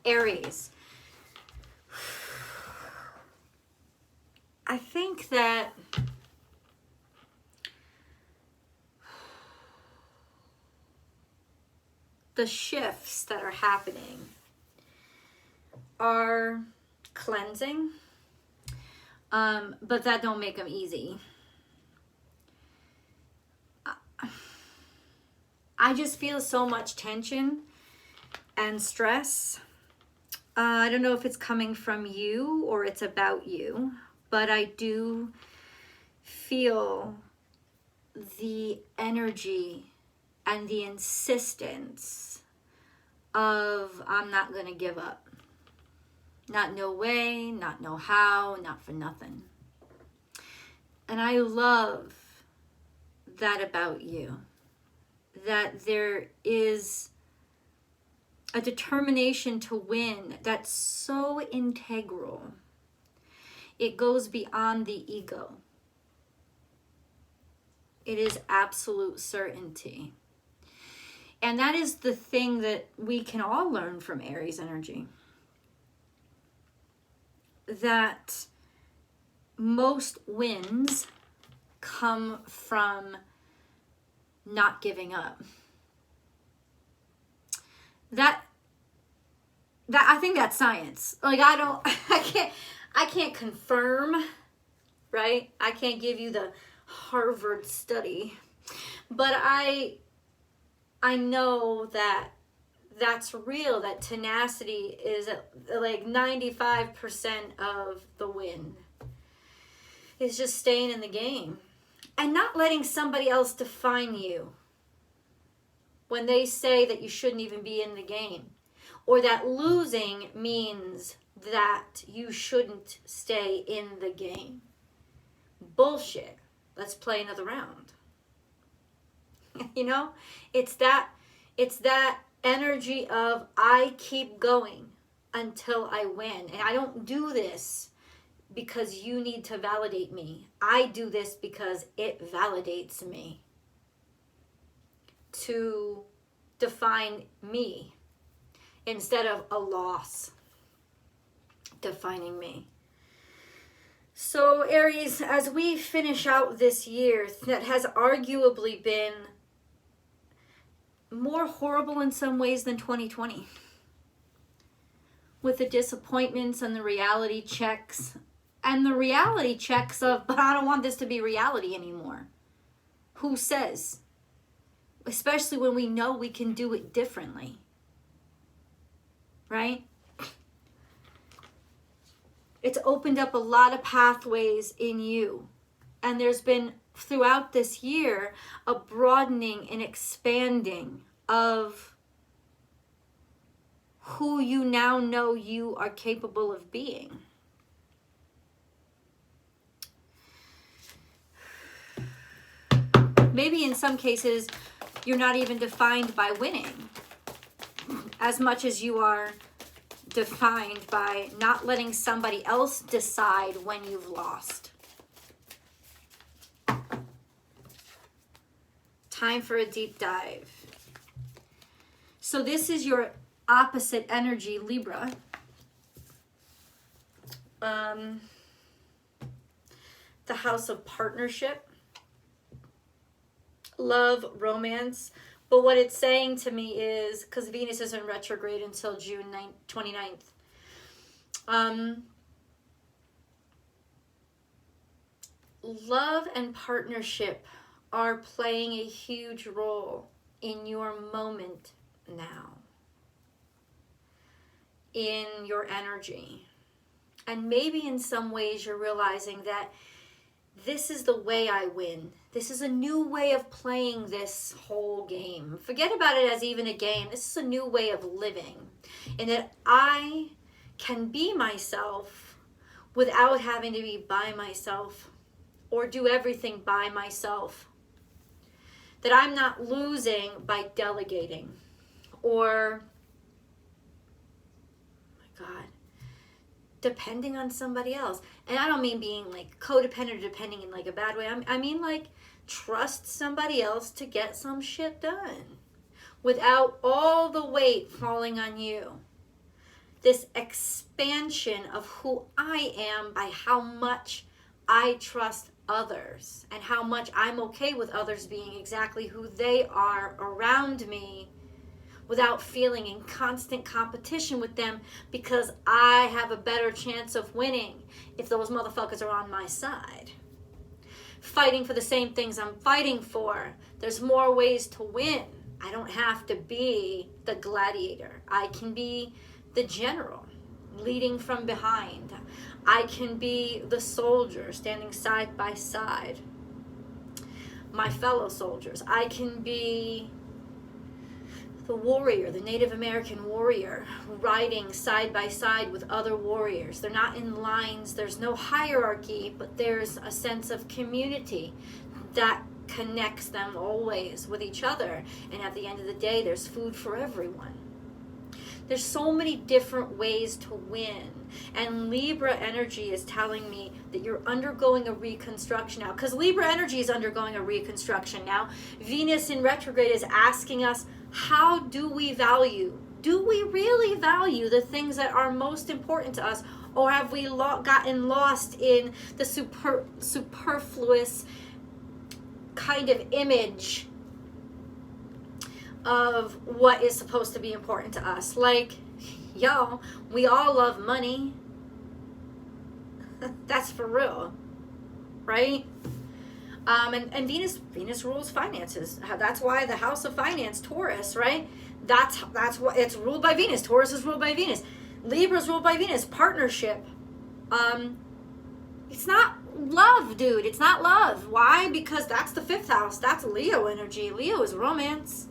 Aries. I think that the shifts that are happening are cleansing, but that don't make them easy. I just feel so much tension and stress. I don't know if it's coming from you or it's about you, but I do feel the energy and the insistence of I'm not going to give up. Not no way, not no how, not for nothing. And I love that about you. That there is a determination to win that's so integral. It goes beyond the ego. It is absolute certainty. And that is the thing that we can all learn from Aries energy. That most wins come from not giving up. That I think that's science. Like I can't confirm, right? I can't give you the Harvard study, but I know that that's real, that tenacity is like 95% of the win. It's just staying in the game and not letting somebody else define you when they say that you shouldn't even be in the game, or that losing means that you shouldn't stay in the game. Bullshit. Let's play another round. You know, it's that energy of I keep going until I win. And I don't do this because you need to validate me. I do this because it validates me to define me instead of a loss defining me. So Aries, as we finish out this year that has arguably been more horrible in some ways than 2020, with the disappointments and the reality checks, and the reality checks of, but I don't want this to be reality anymore. Who says? Especially when we know we can do it differently, right? It's opened up a lot of pathways in you. And there's been, throughout this year, a broadening and expanding of who you now know you are capable of being. Maybe in some cases, you're not even defined by winning as much as you are defined by not letting somebody else decide when you've lost. Time for a deep dive. So this is your opposite energy, Libra. The house of partnership, love, romance. But what it's saying to me is, because Venus is in retrograde until June 29th, love and partnership are playing a huge role in your moment now, in your energy. And maybe in some ways you're realizing that this is the way I win. This is a new way of playing this whole game. Forget about it as even a game. This is a new way of living. And that I can be myself without having to be by myself or do everything by myself. That I'm not losing by delegating or, oh my God, depending on somebody else. And I don't mean being like codependent or depending in like a bad way. I mean like trust somebody else to get some shit done without all the weight falling on you. this expansion of who I am by how much I trust others and how much I'm okay with others being exactly who they are around me without feeling in constant competition with them, because I have a better chance of winning if those motherfuckers are on my side. Fighting for the same things I'm fighting for. There's more ways to win. I don't have to be the gladiator. I can be the general, leading from behind. I can be the soldier, standing side by side. My fellow soldiers. I can be the warrior, the Native American warrior, riding side by side with other warriors. They're not in lines, there's no hierarchy, but there's a sense of community that connects them always with each other. And at the end of the day, there's food for everyone. There's so many different ways to win. And Libra energy is telling me that you're undergoing a reconstruction now. Because Libra energy is undergoing a reconstruction now. Venus in retrograde is asking us, how do we value? Do we really value the things that are most important to us? Or have we gotten lost in the superfluous kind of image of what is supposed to be important to us? Like, yo, we all love money. That's for real, right? And Venus rules finances. That's why the house of finance, Taurus, right? That's what it's ruled by Venus. Taurus is ruled by Venus. Libra is ruled by Venus. Partnership. It's not love, dude. It's not love. Why? Because that's the 5th house. That's Leo energy. Leo is romance.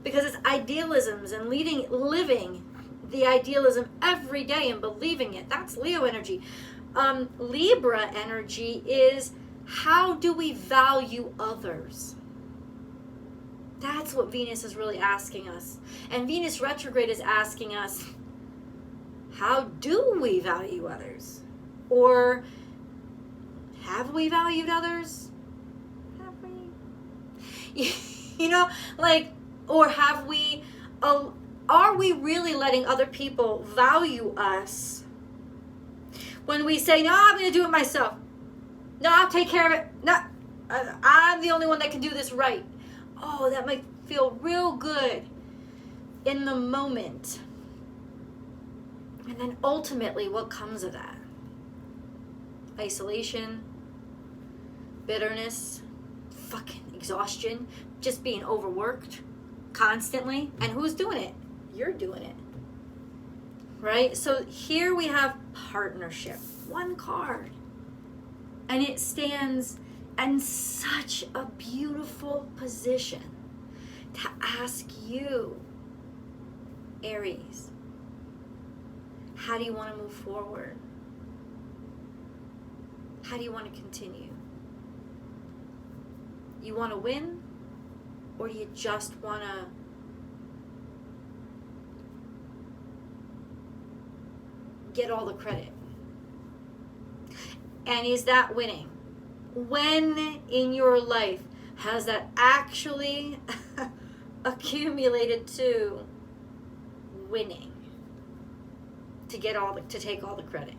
Because it's idealisms and living the idealism every day and believing it. That's Leo energy. Libra energy is, how do we value others? That's what Venus is really asking us. And Venus retrograde is asking us, how do we value others? Or have we valued others? Have we? You know, like, or have we, are we really letting other people value us when we say, no, I'm going to do it myself. No, I'll take care of it. No, I'm the only one that can do this right. Oh, that might feel real good in the moment. And then ultimately, what comes of that? Isolation, bitterness, fucking exhaustion, just being overworked constantly. And who's doing it? You're doing it. Right? So here we have partnership. One card. And it stands in such a beautiful position to ask you, Aries, how do you want to move forward? How do you want to continue? You want to win? Or do you just want to get all the credit? And is that winning? When in your life has that actually accumulated to winning? To take all the credit?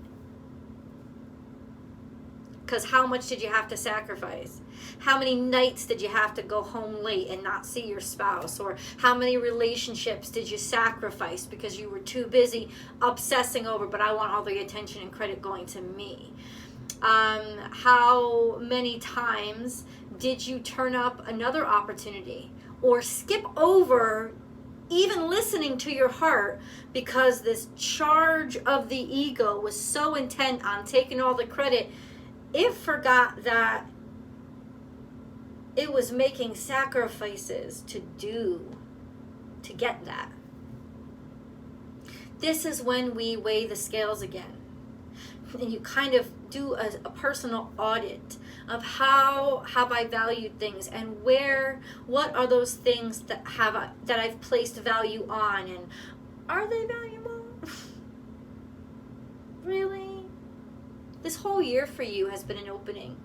Because how much did you have to sacrifice? How many nights did you have to go home late and not see your spouse? Or how many relationships did you sacrifice because you were too busy obsessing over, but I want all the attention and credit going to me? How many times did you turn up another opportunity or skip over even listening to your heart because this charge of the ego was so intent on taking all the credit, it forgot that it was making sacrifices to get that. This is when we weigh the scales again. And you kind of do a personal audit of how have I valued things, and what are those things that I've placed value on, and are they valuable? Really? This whole year for you has been an opening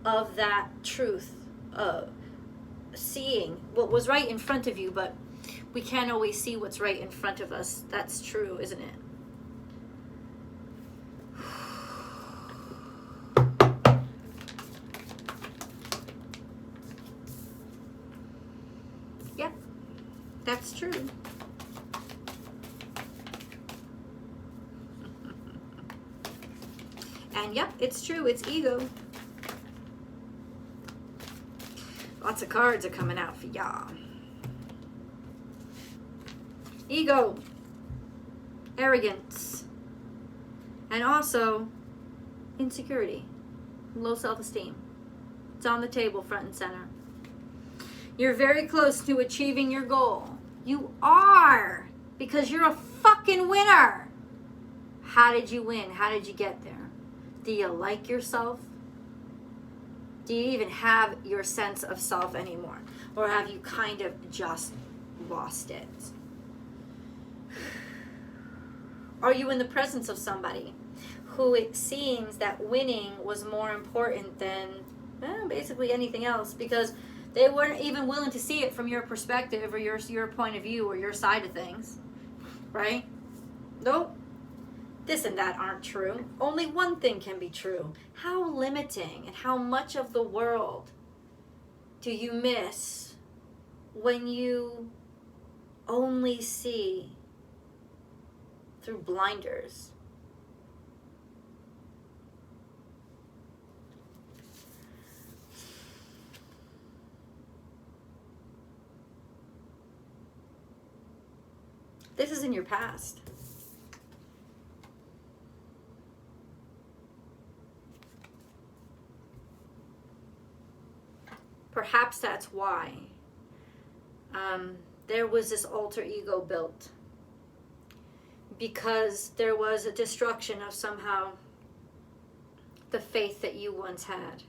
of that truth, of seeing what was right in front of you, but we can't always see what's right in front of us. That's true, isn't it? And yep, it's true. It's ego. Lots of cards are coming out for y'all. Ego. Arrogance. And also insecurity. Low self-esteem. It's on the table front and center. You're very close to achieving your goal. You are. Because you're a fucking winner. How did you win? How did you get there? Do you like yourself? Do you even have your sense of self anymore? Or have you kind of just lost it? Are you in the presence of somebody who it seems that winning was more important than basically anything else, because they weren't even willing to see it from your perspective or your point of view or your side of things, right? Nope. This and that aren't true. Only one thing can be true. How limiting and how much of the world do you miss when you only see through blinders? This is in your past. Perhaps that's why there was this alter ego built. Because there was a destruction of somehow the faith that you once had.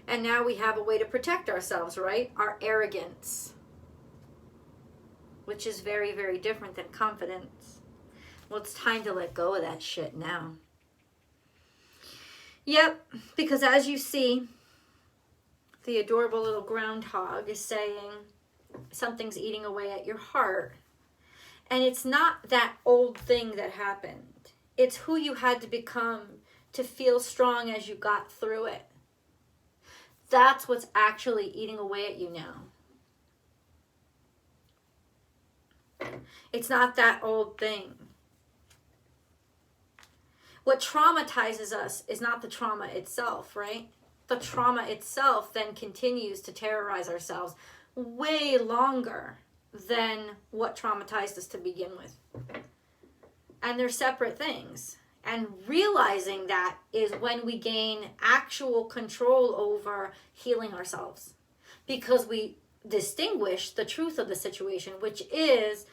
And now we have a way to protect ourselves, right? Our arrogance. Which is very, very different than confidence. Well, it's time to let go of that shit now. Yep, because as you see, the adorable little groundhog is saying something's eating away at your heart. And it's not that old thing that happened. It's who you had to become to feel strong as you got through it. That's what's actually eating away at you now. It's not that old thing. What traumatizes us is not the trauma itself, right? The trauma itself then continues to terrorize ourselves way longer than what traumatized us to begin with. And they're separate things. And realizing that is when we gain actual control over healing ourselves. Because we distinguish the truth of the situation, which is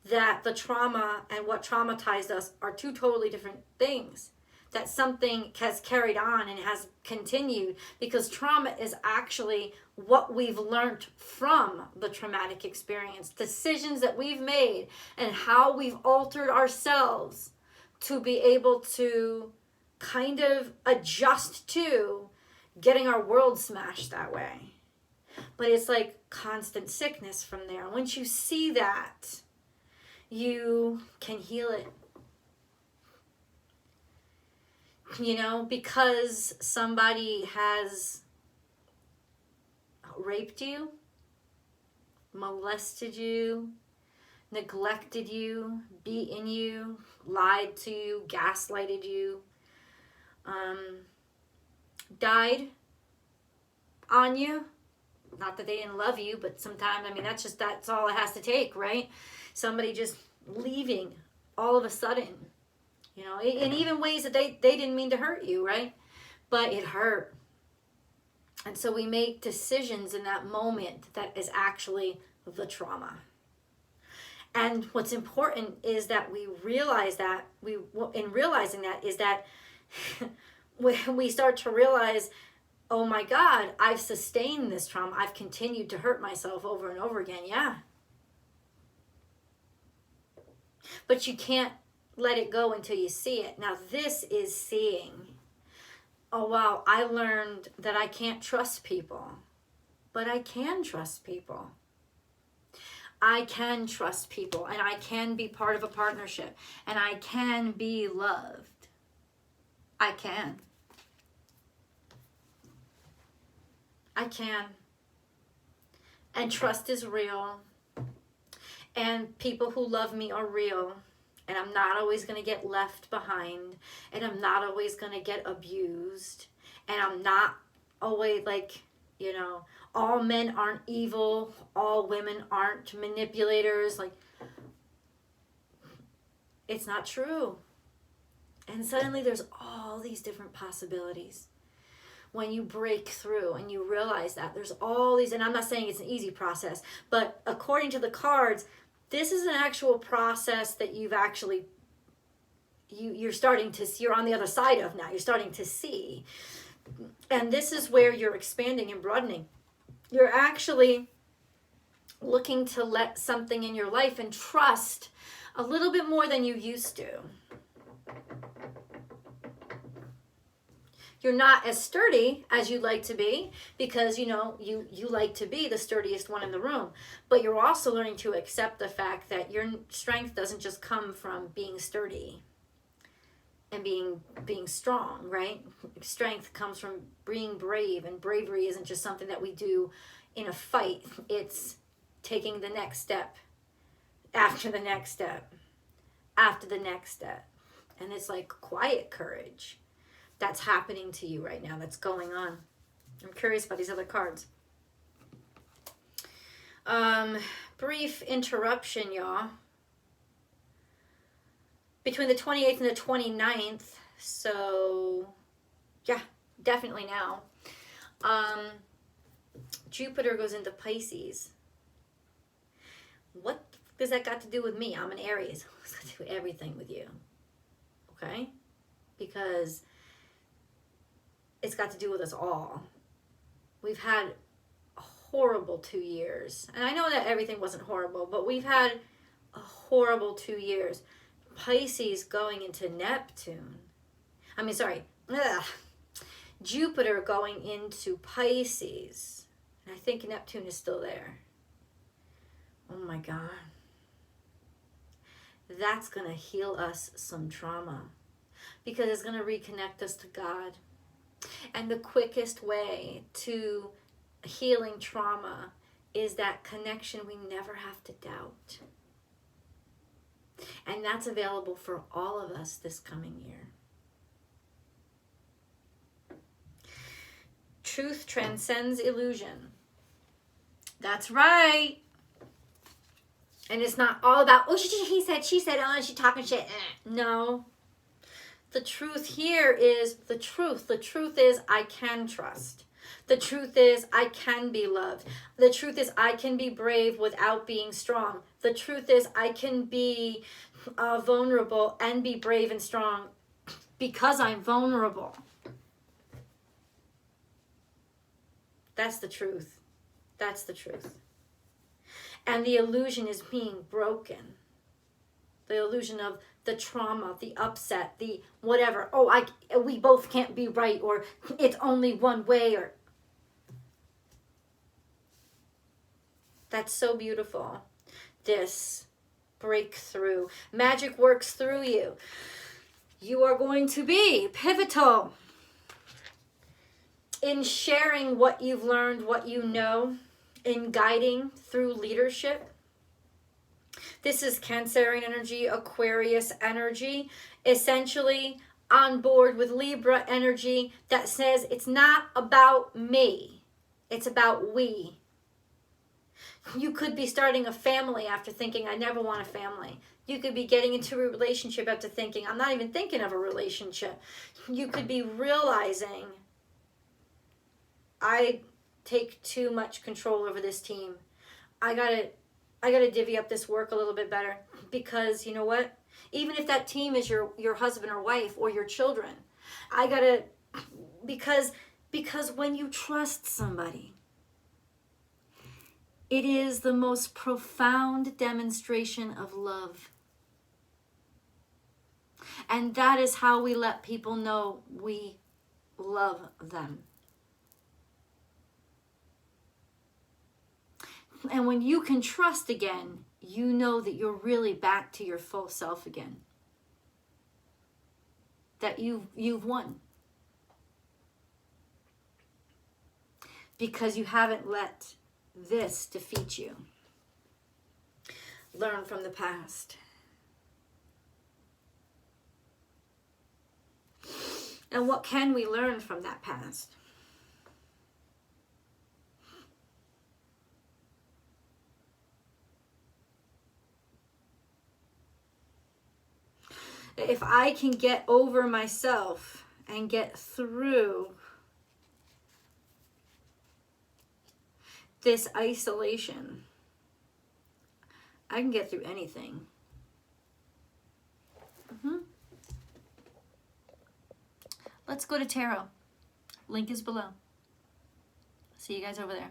that the trauma and what traumatized us are two totally different things. That something has carried on and has continued, because trauma is actually what we've learned from the traumatic experience, decisions that we've made and how we've altered ourselves to be able to kind of adjust to getting our world smashed that way. But it's like constant sickness from there. Once you see that, you can heal it. You know, because somebody has raped you, molested you, neglected you, beaten you, lied to you, gaslighted you, died on you. Not that they didn't love you, but sometimes, I mean, that's all it has to take, right? Somebody just leaving all of a sudden, you know, in even ways that they didn't mean to hurt you, right? But it hurt. And so we make decisions in that moment that is actually the trauma. And what's important is that we realize that, in realizing that, is that when we start to realize, oh my God, I've sustained this trauma. I've continued to hurt myself over and over again. Yeah. But you can't let it go until you see it. Now, this is seeing. Oh, wow, I learned that I can't trust people. But I can trust people. I can trust people. And I can be part of a partnership. And I can be loved. I can. I can. And trust is real. And people who love me are real. and I'm not always going to get left behind, and I'm not always going to get abused, and I'm not always like, you know, all men aren't evil, all women aren't manipulators. Like, it's not true. And suddenly there's all these different possibilities. When you break through and you realize that there's all these, and I'm not saying it's an easy process, but according to the cards, this is an actual process that you've actually, you're starting to see, you're on the other side of now. You're starting to see. And this is where you're expanding and broadening. You're actually looking to let something in your life and trust a little bit more than you used to. You're not as sturdy as you'd like to be because, you know, you like to be the sturdiest one in the room. But you're also learning to accept the fact that your strength doesn't just come from being sturdy and being strong, right? Strength comes from being brave, and bravery isn't just something that we do in a fight. It's taking the next step after the next step after the next step. And it's like quiet courage that's happening to you right now, that's going on. I'm curious about these other cards. Brief interruption, y'all. Between the 28th and the 29th, so yeah, definitely now. Jupiter goes into Pisces. What does that got to do with me? I'm an Aries. It's got to do everything with you. Okay? Because it's got to do with us all. We've had a horrible 2 years. And I know that everything wasn't horrible, but we've had a horrible 2 years. Pisces going into Neptune. Jupiter going into Pisces. And I think Neptune is still there. Oh my God. That's going to heal us some trauma. Because it's going to reconnect us to God. And the quickest way to healing trauma is that connection we never have to doubt. And that's available for all of us this coming year. Truth transcends illusion. That's right. And it's not all about, oh, he said, she said, oh, she talking shit. No. The truth here is the truth. The truth is I can trust. The truth is I can be loved. The truth is I can be brave without being strong. The truth is I can be vulnerable and be brave and strong because I'm vulnerable. That's the truth. That's the truth. And the illusion is being broken. The illusion of the trauma, the upset, the whatever. Oh, we both can't be right, or it's only one way, or that's so beautiful. This breakthrough. Magic works through you. You are going to be pivotal in sharing what you've learned, what you know, in guiding through leadership. This is Cancerian energy, Aquarius energy, essentially on board with Libra energy that says it's not about me, it's about we. You could be starting a family after thinking, I never want a family. You could be getting into a relationship after thinking, I'm not even thinking of a relationship. You could be realizing, I take too much control over this team. I gotta divvy up this work a little bit better, because you know what? Even if that team is your husband or wife or your children, because when you trust somebody, it is the most profound demonstration of love. And that is how we let people know we love them. And when you can trust again, you know that you're really back to your full self again. That you've won. Because you haven't let this defeat you. Learn from the past. And what can we learn from that past? If I can get over myself and get through this isolation, I can get through anything. Let's go to tarot. Link is below. See you guys over there.